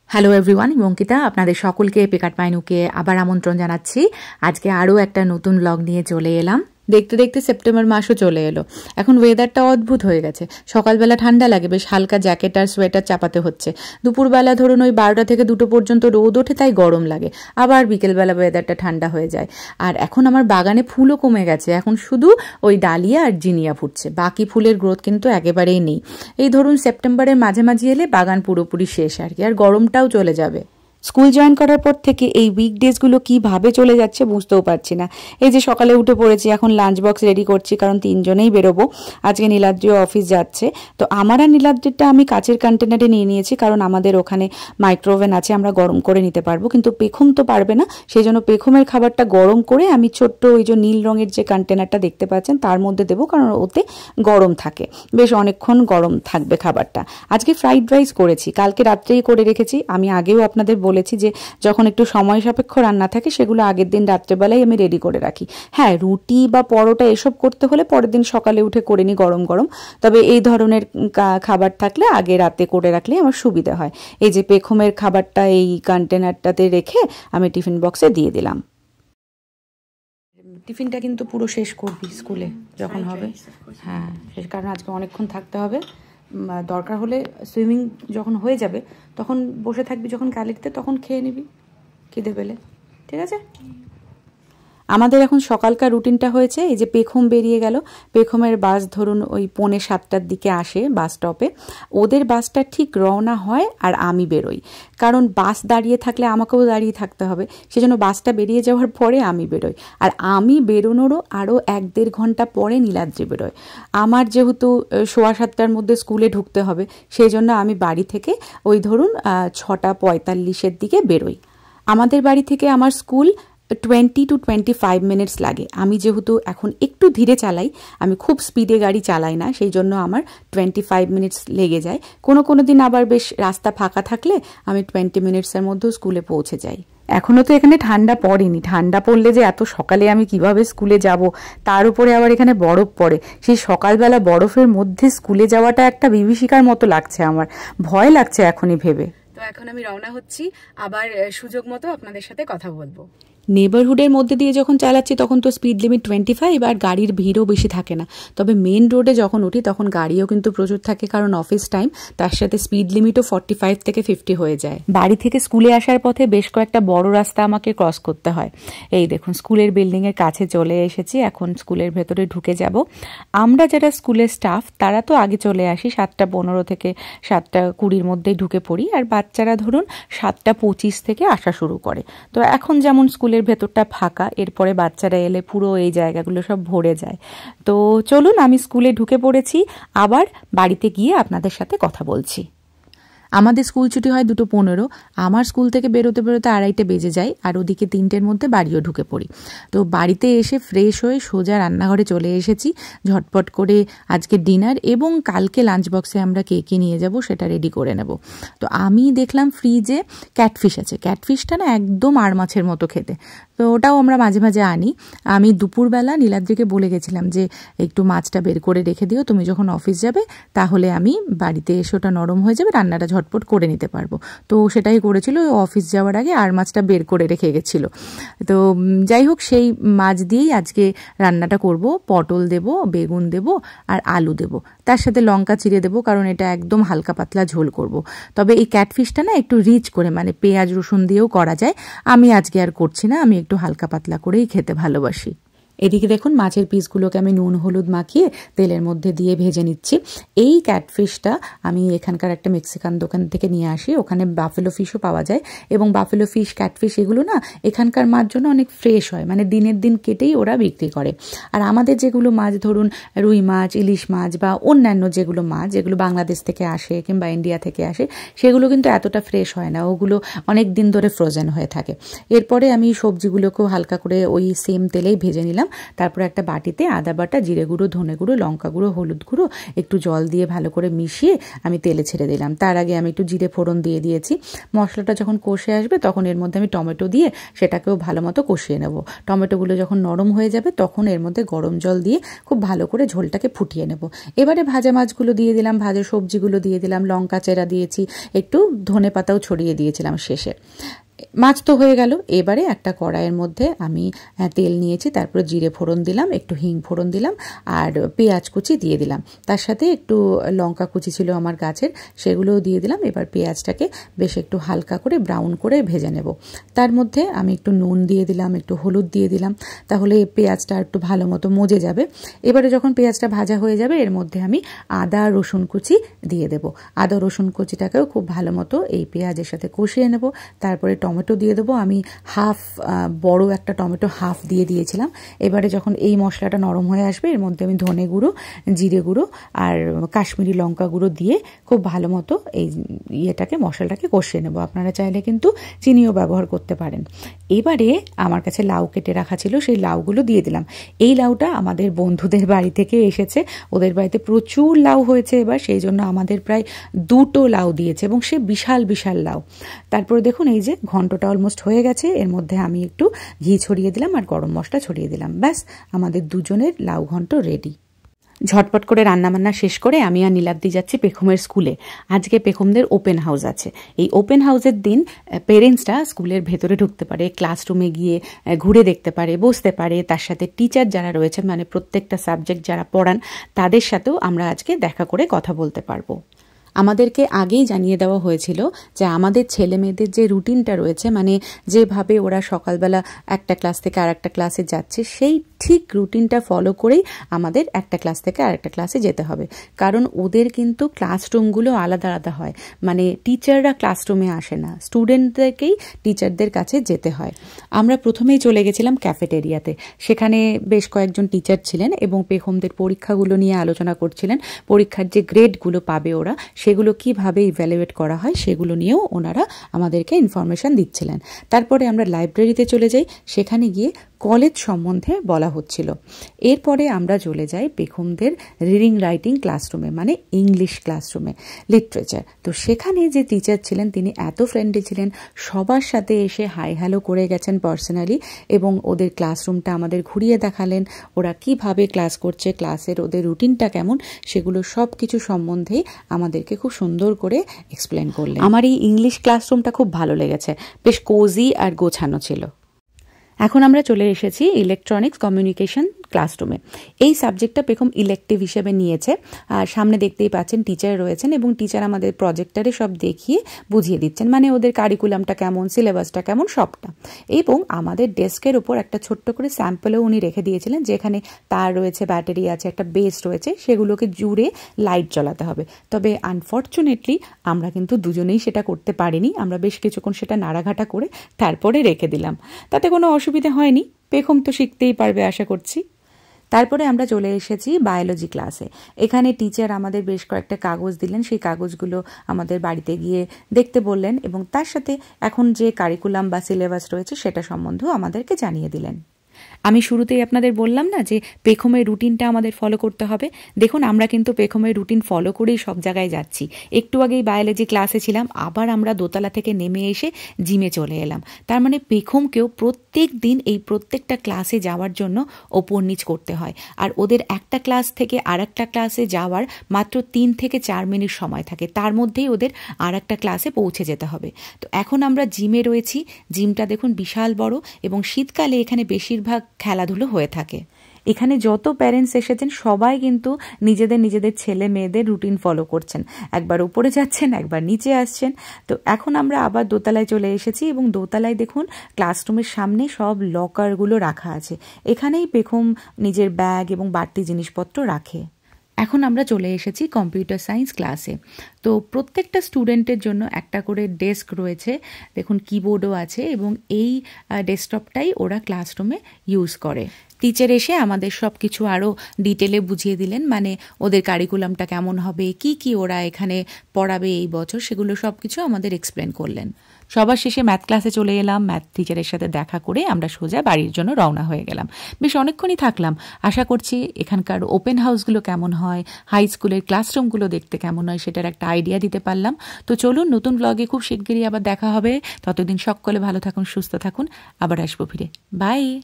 Hello everyone, Ankita আপনাদের সকলকে pickup মাইনুকে আবার আমন্ত্রণ জানাচ্ছি। আজকে আরও একটা নতুন ব্লগ নিয়ে চলে এলাম। দেখতে দেখতে সেপ্টেম্বর মাসও চলে এলো। এখন ওয়েদারটা অদ্ভুত হয়ে গেছে। সকালবেলা ঠান্ডা লাগে, বেশ হালকা জ্যাকেট আর সোয়েটার চাপাতে হচ্ছে। দুপুরবেলা ধরুন ওই 12টা থেকে 2টো পর্যন্ত রোদ ওঠে, তাই গরম লাগে। আবার বিকেলবেলা ওয়েদারটা ঠান্ডা হয়ে যায়। আর এখন আমার বাগানে ফুলও কমে গেছে, এখন শুধু ওই ডালিয়া আর জিনিয়া ফুটছে, বাকি ফুলের গ্রোথ কিন্তু একেবারেই নেই। এই ধরুন সেপ্টেম্বরের মাঝামাঝি এলে বাগান পুরোপুরি শেষ আর কি, আর গরমটাও চলে যাবে। স্কুল জয়েন করার পর থেকে এই উইকডেজগুলো কীভাবে চলে যাচ্ছে বুঝতেও পারছি না। এই যে সকালে উঠে পড়েছি, এখন লাঞ্চ বক্স রেডি করছি, কারণ 3 জনেই বেরোবো। আজকে নীলাদ্রিও অফিস যাচ্ছে, তো আমার আর নীলাদ্রিটা আমি কাচের কন্টেনারে নিয়ে নিয়েছি, কারণ আমাদের ওখানে মাইক্রোওভেন আছে, আমরা গরম করে নিতে পারবো। কিন্তু পেখম তো পারবে না, সেই জন্য পেখমের খাবারটা গরম করে আমি ছোট্ট ওই যে নীল রঙের যে কন্টেনারটা দেখতে পাচ্ছেন তার মধ্যে দেবো, কারণ ওতে গরম থাকে, বেশ অনেকক্ষণ গরম থাকবে খাবারটা। আজকে ফ্রাইড রাইস করেছি, কালকে রাত্রেই করে রেখেছি। আমি আগেও আপনাদের বলেছি যে যখন একটু সময় সাপেক্ষ রান্না থাকে সেগুলো আগের দিন রাত্রেবেলায় আমি রেডি করে রাখি। হ্যাঁ, রুটি বা পরোটা এসব করতে হলে পরের দিন সকালে উঠে করে নিই গরম গরম। তবে এই ধরনের খাবার থাকলে আগে রাতে করে রাখলে আমার সুবিধা হয়। এই যে পেখমের খাবারটা এই কন্টেনারটাতে রেখে আমি টিফিন বক্সে দিয়ে দিলাম। টিফিনটা কিন্তু পুরো শেষ করবি স্কুলে যখন হবে। হ্যাঁ, শেষ, কারণ আজকে অনেকক্ষণ থাকতে হবে। দরকার হলে সুইমিং যখন হয়ে যাবে তখন বসে থাকবি, যখন গ্যালারিতে তখন খেয়ে নিবি খিদে পেলে, ঠিক আছে? আমাদের এখন সকালকার রুটিনটা হয়েছে, এই যে পেখম বেরিয়ে গেল। পেখমের বাস ধরুন ওই 6:45-7টার দিকে আসে বাস স্টপে। ওদের বাসটা ঠিক রওনা হয় আর আমি বেরোই, কারণ বাস দাঁড়িয়ে থাকলে আমাকেও দাঁড়িয়ে থাকতে হবে, সেজন্য বাসটা বেরিয়ে যাওয়ার পরে আমি বেরোই। আর আমি বেরোনোরও আরও 1-1.5 ঘন্টা পরে নীলাদ্রি বেরোয়। আমার যেহেতু 6:15টার মধ্যে স্কুলে ঢুকতে হবে, সেই জন্য আমি বাড়ি থেকে ওই ধরুন 6:45-এর দিকে বেরোই। আমাদের বাড়ি থেকে আমার স্কুল 20 to 25 মিনিটস লাগে। আমি যেহেতু এখন একটু ধীরে চালাই, আমি খুব স্পিডে গাড়ি চালাই না, সেই জন্য আমার 25 মিনিটস লেগে যায়। কোনো দিন আবার বেশ রাস্তা ফাঁকা থাকলে আমি 20 মিনিটসের মধ্যেও স্কুলে পৌঁছে যাই। এখনও তো এখানে ঠান্ডা পড়েনি, ঠান্ডা পড়লে যে এত সকালে আমি কিভাবে স্কুলে যাব, তার উপরে আবার এখানে বরফ পড়ে। সেই সকালবেলা বরফের মধ্যে স্কুলে যাওয়াটা একটা বিভীষিকার মতো লাগছে, আমার ভয় লাগছে এখনই ভেবে। তো এখন আমি রওনা হচ্ছি, আবার সুযোগ মতো আপনাদের সাথে কথা বলবো। নেবারহুডের মধ্যে দিয়ে যখন চালাচ্ছি তখন তো স্পিড লিমিট 25, আর গাড়ির ভিড়ও বেশি থাকে না। তবে মেন রোডে যখন উঠি তখন গাড়িও কিন্তু প্রচুর থাকে, কারণ অফিস টাইম, তার সাথে স্পিড লিমিটও 45 থেকে 50 হয়ে যায়। বাড়ি থেকে স্কুলে আসার পথে বেশ কয়েকটা বড় রাস্তা আমাকে ক্রস করতে হয়। এই দেখুন স্কুলের বিল্ডিংয়ের কাছে চলে এসেছি, এখন স্কুলের ভেতরে ঢুকে যাব। আমরা যারা স্কুলের স্টাফ তারা তো আগে চলে আসি, 7:15 থেকে 7:20 মধ্যেই ঢুকে পড়ি, আর বাচ্চারা ধরুন 7:25 থেকে আসা শুরু করে। তো এখন যেমন স্কুলের ভেতরটা ফাঁকা, এরপরে বাচ্চারা এলে পুরো এই জায়গাগুলো সব ভরে যায়। তো চলুন, আমি স্কুলে ঢুকে পড়েছি, আবার বাড়িতে গিয়ে আপনাদের সাথে কথা বলছি। আমাদের স্কুল ছুটি হয় 2:15। আমার স্কুল থেকে বেরোতে বেরোতে 2:30 বেজে যায়, আর ওদিকে 3টের মধ্যে বাড়িও ঢুকে পড়ি। তো বাড়িতে এসে ফ্রেশ হয়ে সোজা রান্নাঘরে চলে এসেছি, ঝটপট করে আজকে ডিনার এবং কালকে লাঞ্চ বক্সে আমরা কে নিয়ে যাব সেটা রেডি করে নেব। তো আমি দেখলাম ফ্রিজে ক্যাটফিশ আছে। ক্যাটফিশটা না একদম আর মাছের মতো খেতে, তো ওটাও আমরা মাঝে মাঝে আনি। আমি দুপুরবেলা নীলাদ্রিকে বলে গেছিলাম যে একটু মাছটা বের করে রেখে দিও, তুমি যখন অফিস যাবে তাহলে আমি বাড়িতে এসে ওটা নরম হয়ে যাবে, রান্নাটা ঝটপট করে নিতে পারবো। তো সেটাই করেছিল, অফিস যাওয়ার আগে আর মাছটা বের করে রেখে গেছিল। তো যাই হোক, সেই মাছ দিয়েই আজকে রান্নাটা করব। পটল দেব, বেগুন দেব আর আলু দেব, তার সাথে লঙ্কা চিড়ে দেবো, কারণ এটা একদম হালকা পাতলা ঝোল করব। তবে এই ক্যাটফিশটা না একটু রিচ করে, মানে পেঁয়াজ রসুন দিয়েও করা যায়। আমি আজকে আর করছি না, আমি একটু হালকা পাতলা করেই খেতে ভালোবাসি। এদিকে দেখুন মাছের পিসগুলোকে আমি নুন হলুদ মাখিয়ে তেলের মধ্যে দিয়ে ভেজে নিচ্ছি। এই ক্যাটফিশটা আমি এখানকার একটা মেক্সিকান দোকান থেকে নিয়ে আসি, ওখানে বাফেলো ফিশও পাওয়া যায়, এবং বাফেলো ফিশ, ক্যাটফিশ এগুলো না এখানকার মাছ জন্য অনেক ফ্রেশ হয়, মানে দিনের দিন কেটেই ওরা বিক্রি করে। আর আমাদের যেগুলো মাছ ধরুন রুই মাছ, ইলিশ মাছ বা অন্যান্য যেগুলো মাছ যেগুলো বাংলাদেশ থেকে আসে কিংবা ইন্ডিয়া থেকে আসে, সেগুলো কিন্তু এতটা ফ্রেশ হয় না, ওগুলো অনেক দিন ধরে ফ্রোজেন হয়ে থাকে। এরপরে আমি সবজিগুলোকেও হালকা করে ওই সেম তেলেই ভেজে নিলাম। তারপরে একটা বাটিতে আদা বাটা, জিরে গুঁড়ো, ধনে গুঁড়ো, লঙ্কা গুঁড়ো, হলুদ গুঁড়ো একটু জল দিয়ে ভালো করে মিশিয়ে আমি তেলে ছেড়ে দিলাম। তার আগে আমি একটু জিরে ফোড়ন দিয়ে দিয়েছি। মশলাটা যখন কষে আসবে তখন এর মধ্যে আমি টমেটো দিয়ে সেটাকেও ভালো মতো কষিয়ে নেব। টমেটোগুলো যখন নরম হয়ে যাবে তখন এর মধ্যে গরম জল দিয়ে খুব ভালো করে ঝোলটাকে ফুটিয়ে নেব। এবারে ভাজা মাছগুলো দিয়ে দিলাম, ভাজা সবজিগুলো দিয়ে দিলাম, লঙ্কা চেরা দিয়েছি, একটু ধনে পাতাও ছড়িয়ে দিয়েছিলাম শেষে। মাছ তো হয়ে গেল। এবারে একটা কড়াইয়ের মধ্যে আমি তেল নিয়েছি, তারপরে জিরে ফোড়ন দিলাম, একটু হিং ফোড়ন দিলাম আর পেঁয়াজ কুচি দিয়ে দিলাম। তার সাথে একটু লঙ্কা কুচি ছিল আমার গাছের, সেগুলোও দিয়ে দিলাম। এবার পেঁয়াজটাকে বেশ একটু হালকা করে ব্রাউন করে ভেজে নেব। তার মধ্যে আমি একটু নুন দিয়ে দিলাম, একটু হলুদ দিয়ে দিলাম, তাহলে পেঁয়াজটা একটু ভালো মতো মজে যাবে। এবারে যখন পেঁয়াজটা ভাজা হয়ে যাবে এর মধ্যে আমি আদা রসুন কুচি দিয়ে দেব। আদা রসুন কুচিটাকেও খুব ভালো মতো এই পেঁয়াজের সাথে কষিয়ে নেব। তারপরে টমেটো দিয়ে দেবো। আমি বড় একটা টমেটো হাফ দিয়ে দিয়েছিলাম। এবারে যখন এই মশলাটা নরম হয়ে আসবে এর মধ্যে আমি ধনে গুঁড়ো, জিরে গুঁড়ো আর কাশ্মীরি লঙ্কা গুঁড়ো দিয়ে খুব ভালো মতো এই মশলাটাকে কষিয়ে নেব। আপনারা চাইলে কিন্তু চিনিও ব্যবহার করতে পারেন। এবারে আমার কাছে লাউ কেটে রাখা ছিল, সেই লাউগুলো দিয়ে দিলাম। এই লাউটা আমাদের বন্ধুদের বাড়ি থেকে এসেছে, ওদের বাড়িতে প্রচুর লাউ হয়েছে এবার, সেই জন্য আমাদের প্রায় 2টো লাউ দিয়েছে এবং সে বিশাল বিশাল লাউ। তারপরে দেখুন এই যে ঘন্টটা অলমোস্ট হয়ে গেছে। এর মধ্যে আমি একটু ঘি ছড়িয়ে দিলাম আর গরম মশলা ছড়িয়ে দিলাম। ব্যাস, আমাদের দুজনের লাউ ঘন্ট রেডি। ঝটপট করে রান্নাবান্না শেষ করে আমি আর নীলাদ্রি যাচ্ছি পেখমের স্কুলে। আজকে পেখমদের ওপেন হাউস আছে। এই ওপেন হাউসের দিন পেরেন্টসরা স্কুলের ভেতরে ঢুকতে পারে, ক্লাসরুমে গিয়ে ঘুরে দেখতে পারে, বসতে পারে। তার সাথে টিচার যারা রয়েছেন, মানে প্রত্যেকটা সাবজেক্ট যারা পড়ান, তাদের সাথেও আমরা আজকে দেখা করে কথা বলতে পারবো। আমাদেরকে আগেই জানিয়ে দেওয়া হয়েছিল যে আমাদের ছেলে মেয়েদের যে রুটিনটা রয়েছে, মানে যেভাবে ওরা সকালবেলা একটা ক্লাস থেকে আর একটা ক্লাসে যাচ্ছে, সেই ঠিক রুটিনটা ফলো করেই আমাদের একটা ক্লাস থেকে আরেকটা ক্লাসে যেতে হবে। কারণ ওদের কিন্তু ক্লাসরুমগুলো আলাদা আলাদা হয়, মানে টিচাররা ক্লাসরুমে আসে না, স্টুডেন্টদেরকেই টিচারদের কাছে যেতে হয়। আমরা প্রথমেই চলে গেছিলাম ক্যাফেটেরিয়াতে। সেখানে বেশ কয়েকজন টিচার ছিলেন এবং পেখমদের পরীক্ষাগুলো নিয়ে আলোচনা করছিলেন। পরীক্ষার যে গ্রেডগুলো পাবে ওরা, সেগুলো কিভাবে ইভ্যালুয়েট করা হয় সেগুলো নিয়েও ওনারা আমাদেরকে ইনফরমেশন দিচ্ছিলেন। তারপরে আমরা লাইব্রেরিতে চলে যাই, সেখানে গিয়ে কলেজ সম্বন্ধে বলা হচ্ছিল। এরপরে আমরা চলে যাই পেখমদের রিডিং রাইটিং ক্লাসরুমে, মানে ইংলিশ ক্লাসরুমে, লিটারেচার। তো সেখানে যে টিচার ছিলেন তিনি এত ফ্রেন্ডলি ছিলেন, সবার সাথে এসে হাই হ্যালো করে গেছেন পার্সোনালি, এবং ওদের ক্লাসরুমটা আমাদের ঘুরিয়ে দেখালেন। ওরা কিভাবে ক্লাস করছে, ক্লাসের ওদের রুটিনটা কেমন, সেগুলো সব কিছু সম্বন্ধেই আমাদেরকে খুব সুন্দর করে এক্সপ্লেন করলেন। আমার এই ইংলিশ ক্লাসরুমটা খুব ভালো লেগেছে, বেশ কোজি আর গোছানো ছিল। এখন আমরা চলে এসেছি ইলেকট্রনিক্স কমিউনিকেশন ক্লাসরুমে। এই সাবজেক্টটা পেখম ইলেকটিভ হিসেবে নিয়েছে। আর সামনে দেখতেই পাচ্ছেন টিচার রয়েছেন এবং টিচার আমাদের প্রজেক্টারে সব দেখিয়ে বুঝিয়ে দিচ্ছেন, মানে ওদের কারিকুলামটা কেমন, সিলেবাসটা কেমন, সবটা। এবং আমাদের ডেস্কের উপর একটা ছোট্ট করে স্যাম্পলও উনি রেখে দিয়েছিলেন, যেখানে তার রয়েছে, ব্যাটারি আছে, একটা বেস রয়েছে, সেগুলোকে জুড়ে লাইট জ্বালাতে হবে। তবে আনফর্চুনেটলি আমরা কিন্তু দুজনেই সেটা করতে পারিনি। আমরা বেশ কিছুক্ষণ সেটা নাড়াঘাটা করে তারপরে রেখে দিলাম। তাতে কোনো অসুবিধা হয়নি, পেখম তো শিখতেই পারবে আশা করছি। তারপরে আমরা চলে এসেছি বায়োলজি ক্লাসে। এখানে টিচার আমাদের বেশ কয়েকটা কাগজ দিলেন, সেই কাগজগুলো আমাদের বাড়িতে গিয়ে দেখতে বললেন এবং তার সাথে এখন যে কারিকুলাম বা সিলেবাস রয়েছে সেটা সম্বন্ধেও আমাদেরকে জানিয়ে দিলেন। আমি শুরুতেই আপনাদের বললাম না যে পেখমের রুটিনটা আমাদের ফলো করতে হবে। দেখুন আমরা কিন্তু পেখমের রুটিন ফলো করেই সব জায়গায় যাচ্ছি। একটু আগেই বায়োলজি ক্লাসে ছিলাম, আবার আমরা দোতলা থেকে নেমে এসে জিমে চলে এলাম। তার মানে পেখমকেও প্রত্যেক দিন এই প্রত্যেকটা ক্লাসে যাওয়ার জন্য ওপর নিচ করতে হয়। আর ওদের একটা ক্লাস থেকে আর একটা ক্লাসে যাওয়ার মাত্র 3 থেকে 4 মিনিট সময় থাকে, তার মধ্যেই ওদের আর একটা ক্লাসে পৌঁছে যেতে হবে। তো এখন আমরা জিমে রয়েছি। জিমটা দেখুন বিশাল বড় এবং শীতকালে এখানে বেশিরভাগ খেলাধুলো হয়ে থাকে। এখানে যত প্যারেন্টস এসেছেন সবাই কিন্তু নিজেদের ছেলে মেয়েদের রুটিন ফলো করছেন, একবার উপরে যাচ্ছেন, একবার নিচে আসছেন। তো এখন আমরা আবার দোতলায় চলে এসেছি এবং দোতলায় দেখুন ক্লাসরুমের সামনে সব লকারগুলো রাখা আছে। এখানেই পেখম নিজের ব্যাগ এবং বাড়তি জিনিসপত্র রাখে। এখন আমরা চলে এসেছি কম্পিউটার সায়েন্স ক্লাসে। তো প্রত্যেকটা স্টুডেন্টের জন্য একটা করে ডেস্ক রয়েছে, দেখুন কিবোর্ডও আছে এবং এই ডেস্কটপটাই ওরা ক্লাসরুমে ইউজ করে। টিচার এসে আমাদের সব কিছু আরও ডিটেলে বুঝিয়ে দিলেন, মানে ওদের কারিকুলামটা কেমন হবে, কি ওরা এখানে পড়াবে এই বছর, সেগুলো সব কিছু আমাদের এক্সপ্লেন করলেন। সবার শেষে ম্যাথ ক্লাসে চলে এলাম। ম্যাথ টিচারের সাথে দেখা করে আমরা সোজা বাড়ির জন্য রওনা হয়ে গেলাম। বেশ অনেকক্ষণই থাকলাম। আশা করছি এখানকার ওপেন হাউসগুলো কেমন হয়, হাই স্কুলের ক্লাসরুমগুলো দেখতে কেমন হয়, সেটার একটা আইডিয়া দিতে পারলাম। তো চলুন, নতুন ব্লগে খুব শিগগিরই আবার দেখা হবে। ততদিন সকলে ভালো থাকুন, সুস্থ থাকুন, আবার আসবো ফিরে। বাই।